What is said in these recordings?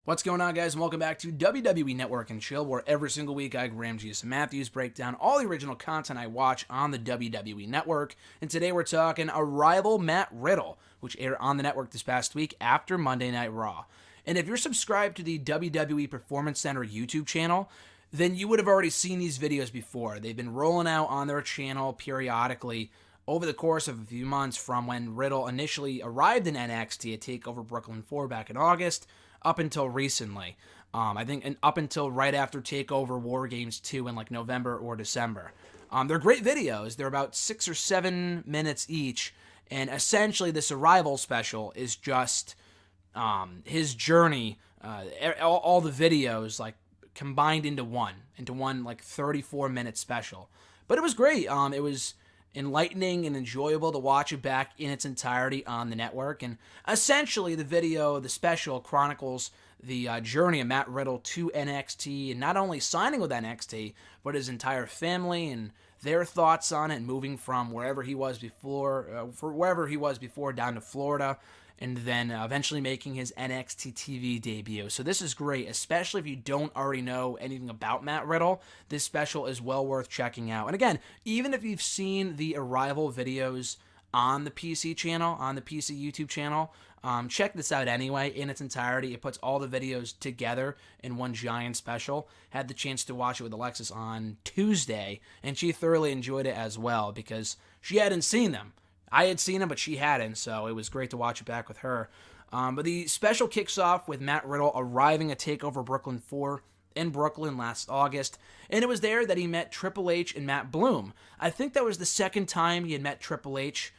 What's going on, guys, and welcome back to WWE Network and Chill, where every single week I, Graham G.S. Matthews, break down all the original content I watch on the WWE Network. And today we're talking Arrival Matt Riddle, which aired on the network this past week after Monday Night Raw. And if you're subscribed to the WWE Performance Center YouTube channel, then you would have already seen these videos before. They've been rolling out on their channel periodically over the course of a few months, from when Riddle initially arrived in NXT at TakeOver Brooklyn 4 back in August, up until recently. I think and up until right after TakeOver War Games 2 in like November or December. They're great videos. They're about 6 or 7 minutes each, and essentially this Arrival special is just his journey, all the videos like combined into one like 34-minute special. But it was great. It was enlightening and enjoyable to watch it back in its entirety on the network. And essentially the special, chronicles the journey of Matt Riddle to NXT, and not only signing with NXT, but his entire family and their thoughts on it, moving from wherever he was before, down to Florida, and then eventually making his NXT TV debut. So this is great, especially if you don't already know anything about Matt Riddle. This special is well worth checking out. And again, even if you've seen the Arrival videos on the PC channel, on the PC YouTube channel, check this out anyway in its entirety. It puts all the videos together in one giant special. Had the chance to watch it with Alexis on Tuesday, and she thoroughly enjoyed it as well because she hadn't seen them. I had seen him, but she hadn't, so it was great to watch it back with her. But the special kicks off with Matt Riddle arriving at TakeOver Brooklyn 4 in Brooklyn last August, and it was there that he met Triple H and Matt Bloom. I think that was the second time he had met Triple H,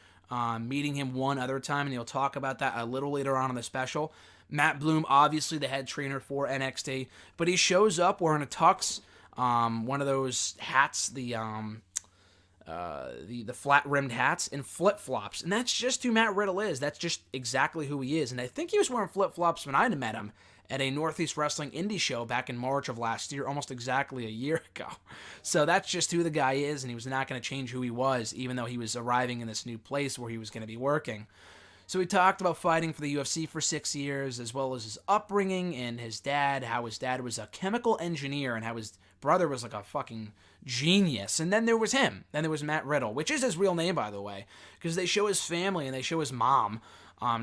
meeting him one other time, and he'll talk about that a little later on in the special. Matt Bloom, obviously the head trainer for NXT, but he shows up wearing a tux, one of those hats, the flat-rimmed hats, and flip-flops. And that's just who Matt Riddle is. That's just exactly who he is. And I think he was wearing flip-flops when I met him at a Northeast Wrestling Indie show back in March of last year, almost exactly a year ago. So that's just who the guy is, and he was not going to change who he was, even though he was arriving in this new place where he was going to be working. So he talked about fighting for the UFC for 6 years, as well as his upbringing and his dad, how his dad was a chemical engineer and how his brother was like a fucking genius. And then there was him. Then there was Matt Riddle, which is his real name, by the way, because they show his family and they show his mom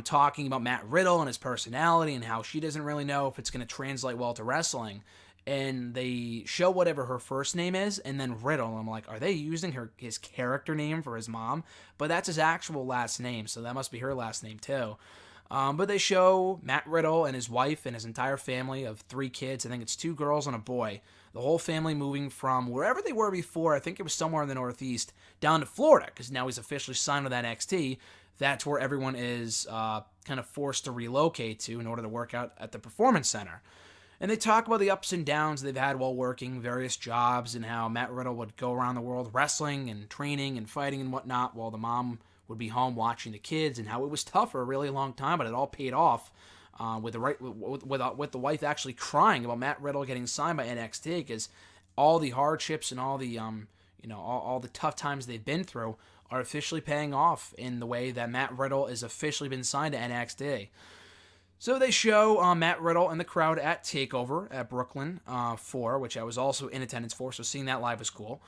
talking about Matt Riddle and his personality and how she doesn't really know if it's going to translate well to wrestling. And they show whatever her first name is, and then Riddle. I'm like, are they using his character name for his mom? But that's his actual last name, so that must be her last name too. But they show Matt Riddle and his wife and his entire family of 3 kids. I think it's 2 girls and a boy. The whole family moving from wherever they were before, I think it was somewhere in the Northeast, down to Florida, because now he's officially signed with NXT. That's where everyone is kind of forced to relocate to in order to work out at the Performance Center. And they talk about the ups and downs they've had while working various jobs, and how Matt Riddle would go around the world wrestling and training and fighting and whatnot, while the mom would be home watching the kids, and how it was tough for a really long time, but it all paid off with the wife actually crying about Matt Riddle getting signed by NXT, because all the hardships and all the all the tough times they've been through are officially paying off in the way that Matt Riddle has officially been signed to NXT. So they show Matt Riddle and the crowd at TakeOver at Brooklyn 4, which I was also in attendance for, so seeing that live was cool.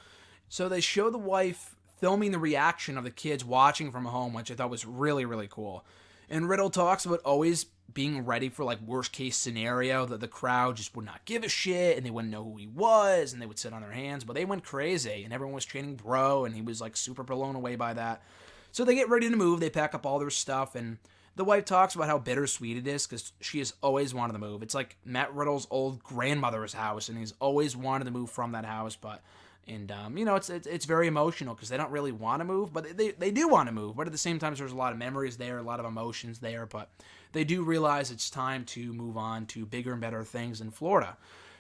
So they show the wife filming the reaction of the kids watching from home, which I thought was really, really cool. And Riddle talks about always being ready for like worst case scenario, that the crowd just would not give a shit and they wouldn't know who he was and they would sit on their hands, but they went crazy and everyone was chanting bro, and he was like super blown away by that. So they get ready to move, they pack up all their stuff, and the wife talks about how bittersweet it is because she has always wanted to move. It's like Matt Riddle's old grandmother's house, and he's always wanted to move from that house. It's very emotional because they don't really want to move, but they do want to move. But at the same time, there's a lot of memories there, a lot of emotions there. But they do realize it's time to move on to bigger and better things in Florida.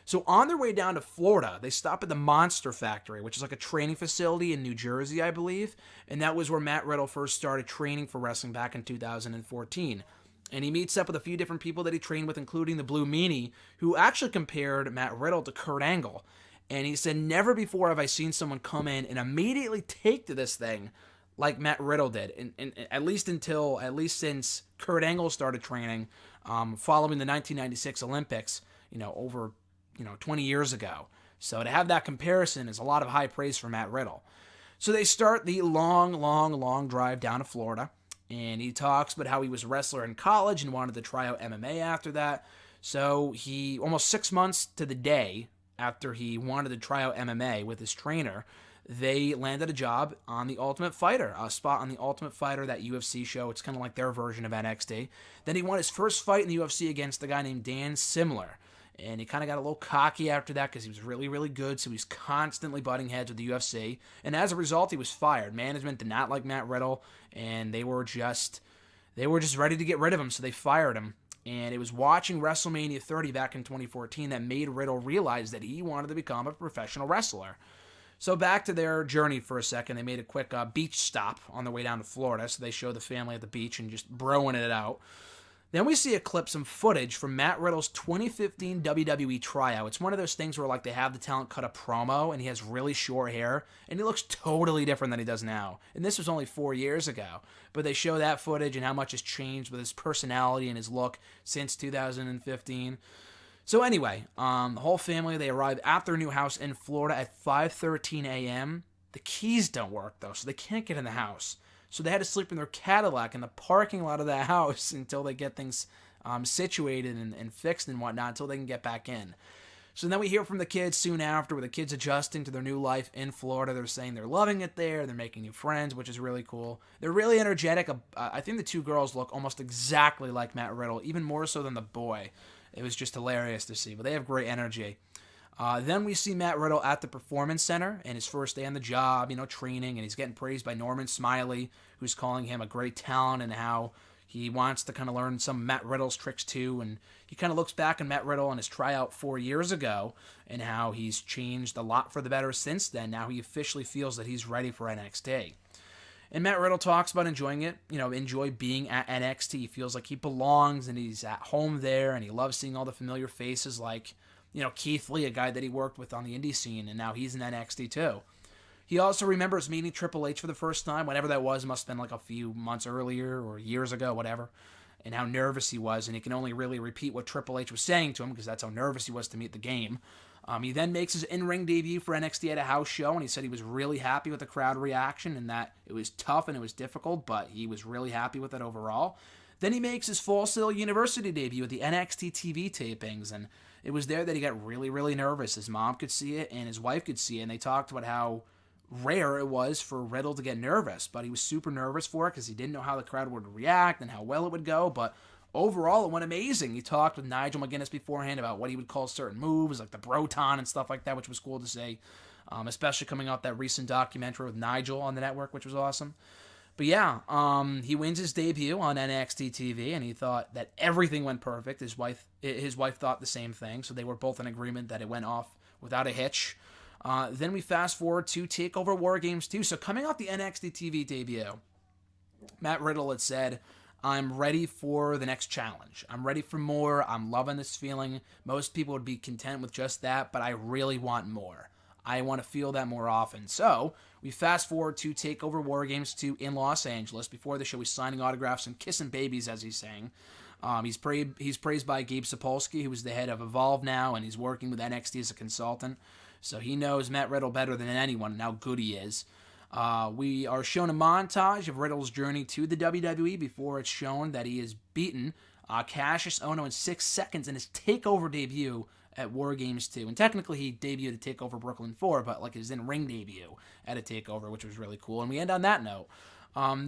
So on their way down to Florida, they stop at the Monster Factory, which is like a training facility in New Jersey, I believe. And that was where Matt Riddle first started training for wrestling back in 2014. And he meets up with a few different people that he trained with, including the Blue Meanie, who actually compared Matt Riddle to Kurt Angle. And he said, never before have I seen someone come in and immediately take to this thing like Matt Riddle did. And at least since Kurt Angle started training following the 1996 Olympics, over 20 years ago. So to have that comparison is a lot of high praise for Matt Riddle. So they start the long drive down to Florida, and he talks about how he was a wrestler in college and wanted to try out MMA after that. So he, almost 6 months to the day after he wanted to try out MMA with his trainer, they landed a job on The Ultimate Fighter, a spot on The Ultimate Fighter, that UFC show. It's kind of like their version of NXT. Then he won his first fight in the UFC against a guy named Dan Simler. And he kind of got a little cocky after that because he was really, really good. So he's constantly butting heads with the UFC. And as a result, he was fired. Management did not like Matt Riddle, and they were just ready to get rid of him. So they fired him. And it was watching WrestleMania 30 back in 2014 that made Riddle realize that he wanted to become a professional wrestler. So back to their journey for a second. They made a quick beach stop on their way down to Florida. So they show the family at the beach and just broing it out. Then we see a clip, some footage from Matt Riddle's 2015 WWE tryout. It's one of those things where like they have the talent cut a promo and he has really short hair and he looks totally different than he does now. And this was only 4 years ago. But they show that footage and how much has changed with his personality and his look since 2015. So anyway, the whole family, they arrive at their new house in Florida at 5:13 a.m. The keys don't work though, so they can't get in the house. So they had to sleep in their Cadillac in the parking lot of the house until they get things situated and fixed and whatnot, until they can get back in. So then we hear from the kids soon after, with the kids adjusting to their new life in Florida. They're saying they're loving it there. They're making new friends, which is really cool. They're really energetic. I think the two girls look almost exactly like Matt Riddle, even more so than the boy. It was just hilarious to see, but they have great energy. Then we see Matt Riddle at the Performance Center and his first day on the job, training, and he's getting praised by Norman Smiley, who's calling him a great talent and how he wants to kind of learn some of Matt Riddle's tricks too. And he kind of looks back on Matt Riddle on his tryout 4 years ago and how he's changed a lot for the better since then. Now he officially feels that he's ready for NXT. And Matt Riddle talks about enjoying it, enjoy being at NXT. He feels like he belongs and he's at home there, and he loves seeing all the familiar faces like Keith Lee, a guy that he worked with on the indie scene, and now he's in NXT too. He also remembers meeting Triple H for the first time, whenever that was. It must have been like a few months earlier or years ago, whatever, and how nervous he was, and he can only really repeat what Triple H was saying to him because that's how nervous he was to meet the game. He then makes his in-ring debut for NXT at a house show, and he said he was really happy with the crowd reaction and that it was tough and it was difficult, but he was really happy with it overall. Then he makes his Full Sail University debut at the NXT TV tapings, and it was there that he got really, really nervous. His mom could see it and his wife could see it, and they talked about how rare it was for Riddle to get nervous, but he was super nervous for it because he didn't know how the crowd would react and how well it would go, but overall it went amazing. He talked with Nigel McGuinness beforehand about what he would call certain moves, like the Broton and stuff like that, which was cool to see, especially coming off that recent documentary with Nigel on the network, which was awesome. But yeah, he wins his debut on NXT TV, and he thought that everything went perfect. His wife thought the same thing, so they were both in agreement that it went off without a hitch. Then we fast forward to TakeOver War Games 2. So coming off the NXT TV debut, Matt Riddle had said, I'm ready for the next challenge. I'm ready for more. I'm loving this feeling. Most people would be content with just that, but I really want more. I want to feel that more often. So we fast forward to TakeOver War Games 2 in Los Angeles. Before the show, he's signing autographs and kissing babies, as he's saying. He's praised by Gabe Sapolsky, who is the head of Evolve now, and he's working with NXT as a consultant. So he knows Matt Riddle better than anyone and how good he is. We are shown a montage of Riddle's journey to the WWE before it's shown that he has beaten Cassius Ohno in 6 seconds in his TakeOver debut at War Games 2. And technically he debuted at TakeOver Brooklyn 4, but like his in-ring debut at a TakeOver, which was really cool. And we end on that note.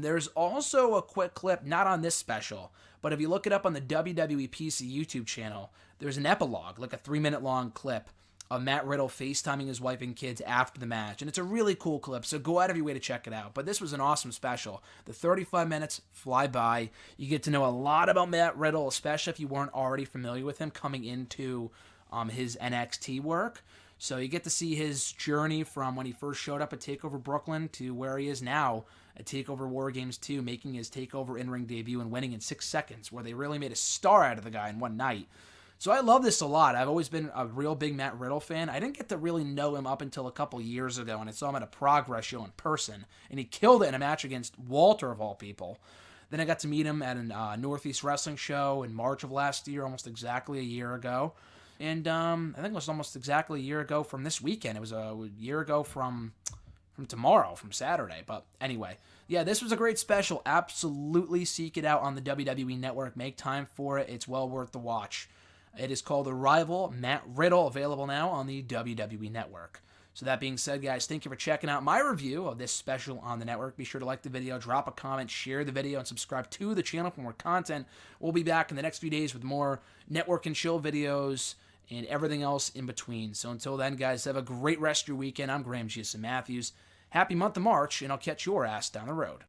There's also a quick clip, not on this special, but if you look it up on the WWE PC YouTube channel, there's an epilogue, like a 3-minute long clip of Matt Riddle FaceTiming his wife and kids after the match. And it's a really cool clip, so go out of your way to check it out. But this was an awesome special. The 35 minutes fly by. You get to know a lot about Matt Riddle, especially if you weren't already familiar with him coming into his NXT work. So you get to see his journey from when he first showed up at TakeOver Brooklyn to where he is now at TakeOver War Games 2, making his TakeOver in-ring debut and winning in 6 seconds, where they really made a star out of the guy in one night. So I love this a lot. I've always been a real big Matt Riddle fan. I didn't get to really know him up until a couple years ago, and I saw him at a Progress show in person, and he killed it in a match against Walter, of all people. Then I got to meet him at a Northeast Wrestling show in March of last year, almost exactly a year ago. And I think it was almost exactly a year ago from this weekend. It was a year ago from tomorrow, from Saturday. But anyway, yeah, this was a great special. Absolutely seek it out on the WWE Network. Make time for it. It's well worth the watch. It is called The Rival, Matt Riddle, available now on the WWE Network. So that being said, guys, thank you for checking out my review of this special on the network. Be sure to like the video, drop a comment, share the video, and subscribe to the channel for more content. We'll be back in the next few days with more network and chill videos and everything else in between. So until then, guys, have a great rest of your weekend. I'm Graham Jason Matthews. Happy month of March, and I'll catch your ass down the road.